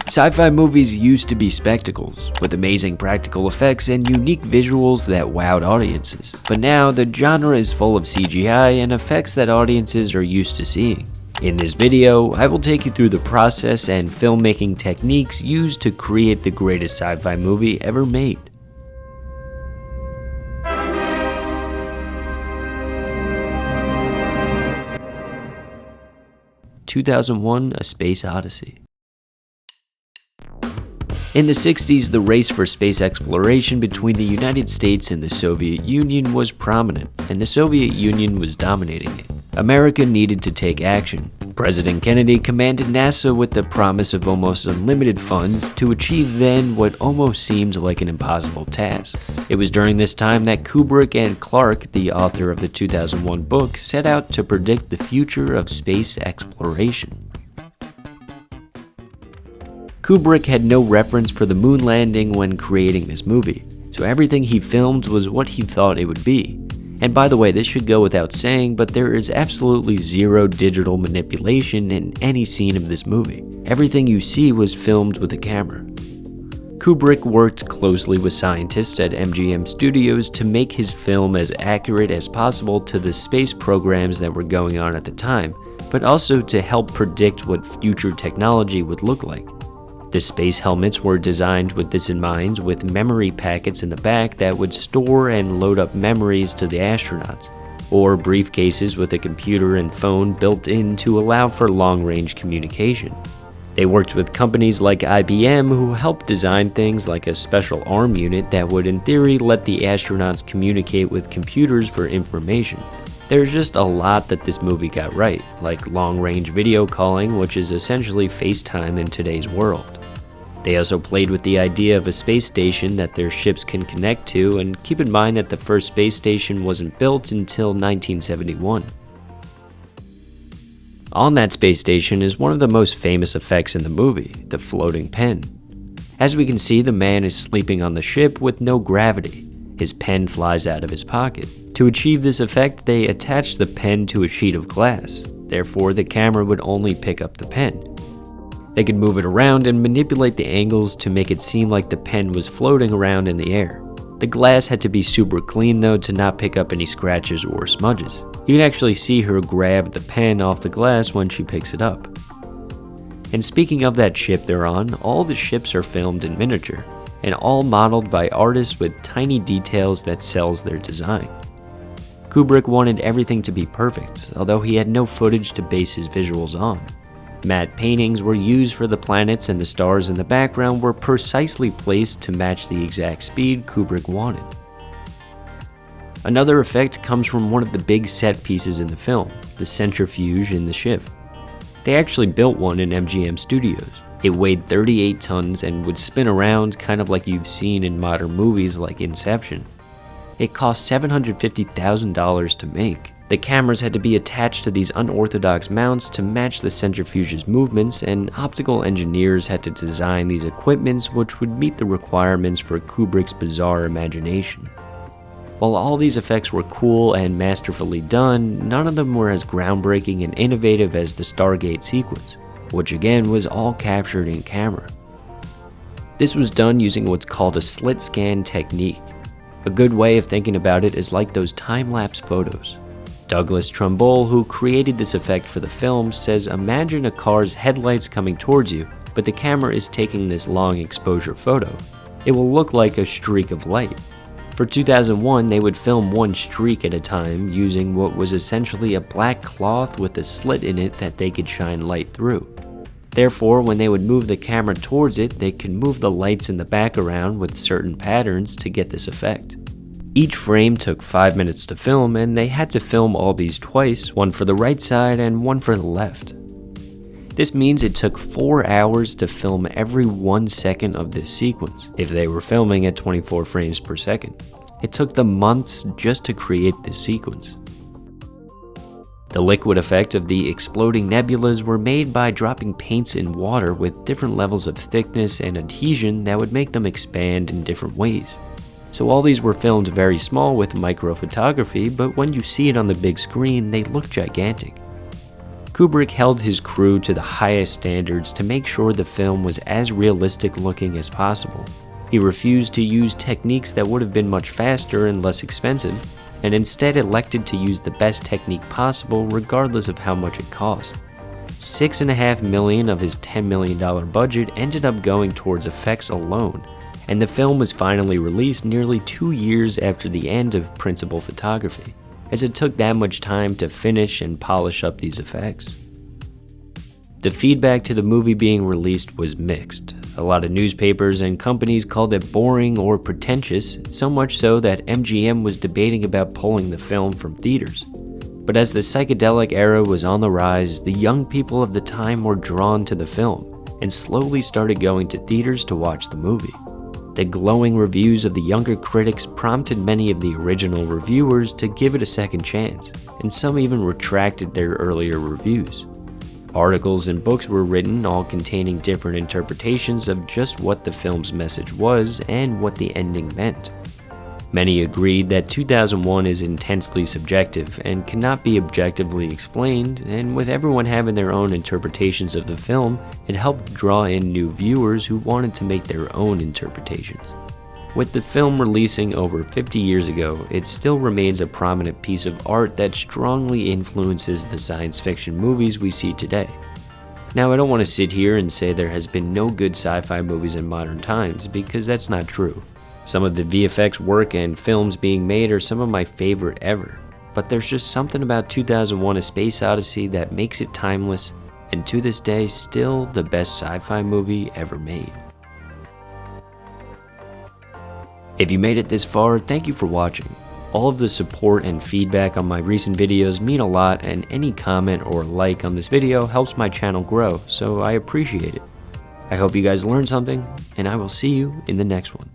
Sci-fi movies used to be spectacles, with amazing practical effects and unique visuals that wowed audiences, but now the genre is full of CGI and effects that audiences are used to seeing. In this video, I will take you through the process and filmmaking techniques used to create the greatest sci-fi movie ever made. (2001) A Space Odyssey. In the 60s, the race for space exploration between the United States and the Soviet Union was prominent, and the Soviet Union was dominating it. America needed to take action. President Kennedy commanded NASA with the promise of almost unlimited funds to achieve then what almost seemed like an impossible task. It was during this time that Kubrick and Clarke, the author of the 2001 book, set out to predict the future of space exploration. Kubrick had no reference for the moon landing when creating this movie, so everything he filmed was what he thought it would be. And by the way, this should go without saying, but there is absolutely zero digital manipulation in any scene of this movie. Everything you see was filmed with a camera. Kubrick worked closely with scientists at MGM Studios to make his film as accurate as possible to the space programs that were going on at the time, but also to help predict what future technology would look like. The space helmets were designed with this in mind, with memory packets in the back that would store and load up memories to the astronauts, or briefcases with a computer and phone built in to allow for long-range communication. They worked with companies like IBM, who helped design things like a special arm unit that would in theory let the astronauts communicate with computers for information. There's just a lot that this movie got right, like long-range video calling, which is essentially FaceTime in today's world. They also played with the idea of a space station that their ships can connect to, and keep in mind that the first space station wasn't built until 1971. On that space station is one of the most famous effects in the movie, the floating pen. As we can see, the man is sleeping on the ship with no gravity. His pen flies out of his pocket. To achieve this effect, they attached the pen to a sheet of glass. Therefore, the camera would only pick up the pen. They could move it around and manipulate the angles to make it seem like the pen was floating around in the air. The glass had to be super clean though to not pick up any scratches or smudges. You can actually see her grab the pen off the glass when she picks it up. And speaking of that ship they're on, all the ships are filmed in miniature, and all modeled by artists with tiny details that sells their design. Kubrick wanted everything to be perfect, although he had no footage to base his visuals on. Matte paintings were used for the planets, and the stars in the background were precisely placed to match the exact speed Kubrick wanted. Another effect comes from one of the big set pieces in the film, the centrifuge in the ship. They actually built one in MGM Studios. It weighed 38 tons and would spin around kind of like you've seen in modern movies like Inception. It cost $750,000 to make. The cameras had to be attached to these unorthodox mounts to match the centrifuge's movements, and optical engineers had to design these equipments which would meet the requirements for Kubrick's bizarre imagination. While all these effects were cool and masterfully done, none of them were as groundbreaking and innovative as the Stargate sequence, which again was all captured in camera. This was done using what's called a slit scan technique. A good way of thinking about it is like those time-lapse photos. Douglas Trumbull, who created this effect for the film, says imagine a car's headlights coming towards you, but the camera is taking this long exposure photo. It will look like a streak of light. For 2001, they would film one streak at a time using what was essentially a black cloth with a slit in it that they could shine light through. Therefore, when they would move the camera towards it, they could move the lights in the background with certain patterns to get this effect. Each frame took 5 minutes to film, and they had to film all these twice, one for the right side and one for the left. This means it took 4 hours to film every 1 second of this sequence, if they were filming at 24 frames per second. It took them months just to create this sequence. The liquid effect of the exploding nebulas were made by dropping paints in water with different levels of thickness and adhesion that would make them expand in different ways. So all these were filmed very small with microphotography, but when you see it on the big screen, they look gigantic. Kubrick held his crew to the highest standards to make sure the film was as realistic looking as possible. He refused to use techniques that would have been much faster and less expensive, and instead elected to use the best technique possible regardless of how much it cost. $6.5 million of his $10 million budget ended up going towards effects alone, and the film was finally released nearly 2 years after the end of principal photography, as it took that much time to finish and polish up these effects. The feedback to the movie being released was mixed. A lot of newspapers and companies called it boring or pretentious, so much so that MGM was debating about pulling the film from theaters. But as the psychedelic era was on the rise, the young people of the time were drawn to the film and slowly started going to theaters to watch the movie. The glowing reviews of the younger critics prompted many of the original reviewers to give it a second chance, and some even retracted their earlier reviews. Articles and books were written, all containing different interpretations of just what the film's message was and what the ending meant. Many agreed that 2001 is intensely subjective and cannot be objectively explained, and with everyone having their own interpretations of the film, it helped draw in new viewers who wanted to make their own interpretations. With the film releasing over 50 years ago, it still remains a prominent piece of art that strongly influences the science fiction movies we see today. Now, I don't want to sit here and say there has been no good sci-fi movies in modern times, because that's not true. Some of the VFX work and films being made are some of my favorite ever, but there's just something about 2001: A Space Odyssey that makes it timeless, and to this day still the best sci-fi movie ever made. If you made it this far, thank you for watching. All of the support and feedback on my recent videos mean a lot, and any comment or like on this video helps my channel grow, so I appreciate it. I hope you guys learned something, and I will see you in the next one.